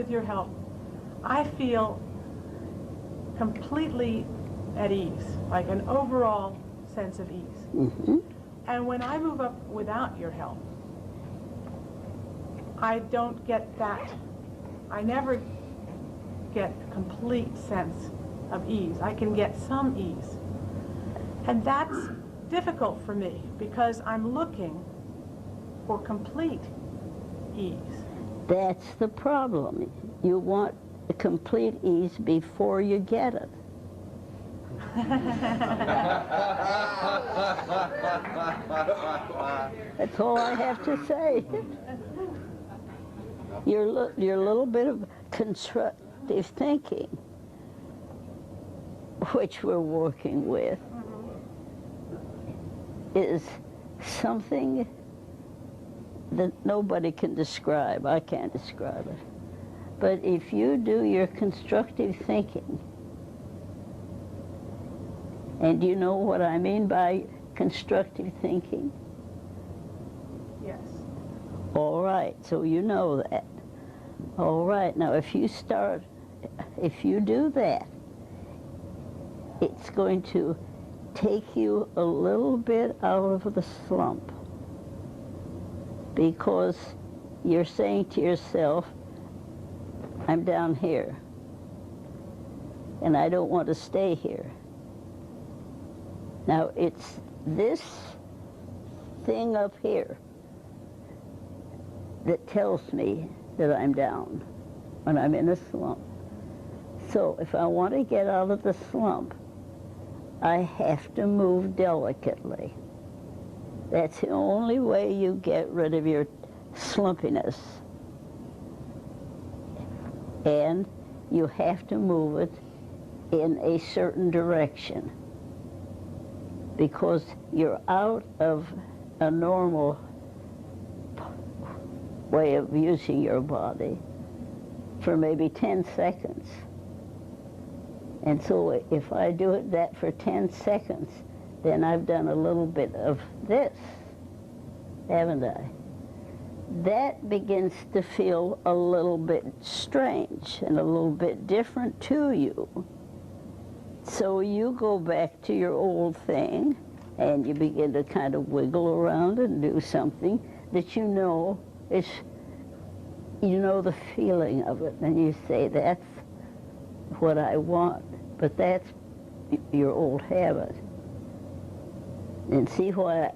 with your help, I feel completely at ease, like an overall sense of ease. Mm-hmm. And when I move up without your help, I don't get that. I never get a complete sense of ease. I can get some ease. And that's difficult for me because I'm looking for complete ease. That's the problem. You want a complete ease before you get it. That's all I have to say. Your little bit of constructive thinking, which we're working with, is something that nobody can describe. I can't describe it. But if you do your constructive thinking, and you know what I mean by constructive thinking? Yes. All right, so you know that. All right, now if you do that, it's going to take you a little bit out of the slump, because you're saying to yourself, I'm down here, and I don't want to stay here. Now, it's this thing up here that tells me that I'm down when I'm in a slump. So if I want to get out of the slump, I have to move delicately. That's the only way you get rid of your slumpiness. And you have to move it in a certain direction, because you're out of a normal way of using your body for maybe 10 seconds. And so if I do that for 10 seconds, then I've done a little bit of this, haven't I? That begins to feel a little bit strange and a little bit different to you. So you go back to your old thing, and you begin to kind of wiggle around and do something that you know is, you know the feeling of it, and you say, that's what I want, but that's your old habit. And see why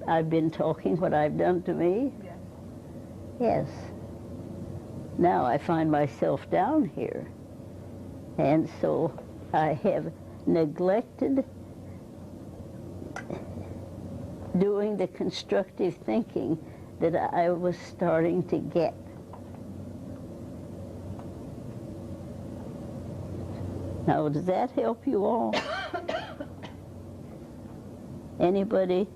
I've been talking, what I've done to me? Yes. Yes. Now I find myself down here, and so I have neglected doing the constructive thinking that I was starting to get. Now, does that help you all? Anybody?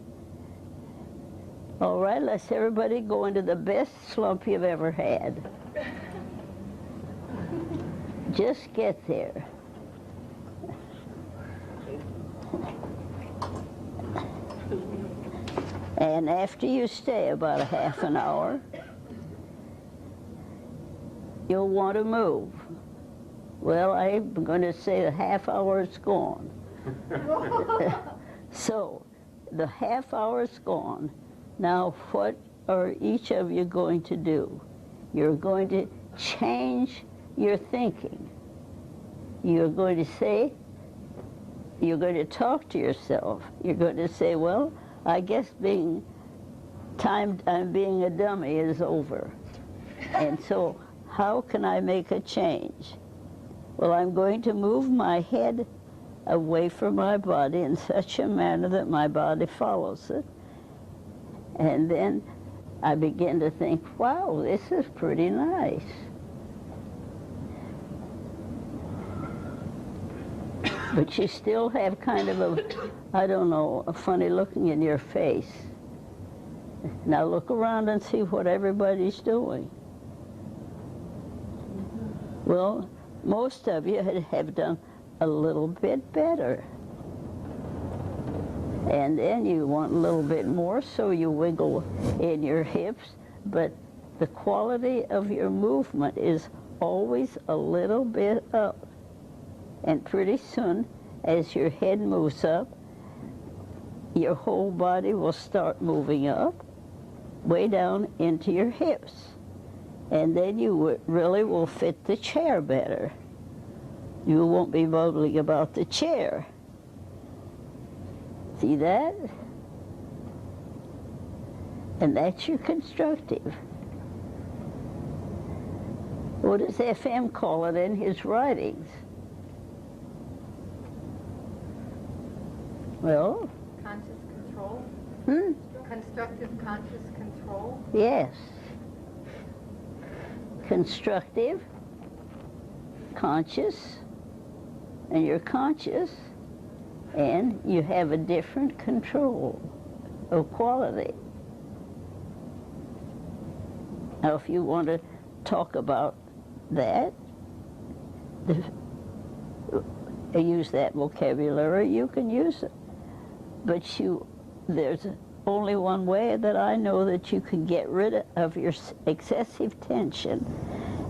All right, let's everybody go into the best slump you've ever had. Just get there. And after you stay about a half an hour, you'll want to move. Well, I'm going to say a half hour is gone. So, the half hour is gone. Now, what are each of you going to do? You're going to change your thinking. You're going to say, you're going to talk to yourself. You're going to say, well, I guess being a dummy is over. And so, how can I make a change? Well, I'm going to move my head away from my body in such a manner that my body follows it. And then I begin to think, wow, this is pretty nice. But you still have kind of a, I don't know, a funny looking in your face. Now look around and see what everybody's doing. Well, most of you have done a little bit better. And then you want a little bit more, so you wiggle in your hips, but the quality of your movement is always a little bit up. And pretty soon, as your head moves up, your whole body will start moving up, way down into your hips. And then you really will fit the chair better. You won't be bubbling about the chair. See that? And that's your constructive. What does FM call it in his writings? Well? Conscious control? Hmm? Constructive conscious control? Yes. Constructive, conscious, and you're conscious, and you have a different control of quality. Now, if you want to talk about that, use that vocabulary, you can use it. But there's only one way that I know that you can get rid of your excessive tension,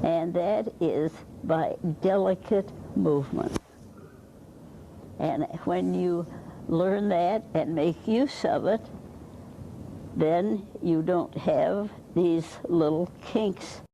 and that is by delicate movement. And when you learn that and make use of it, then you don't have these little kinks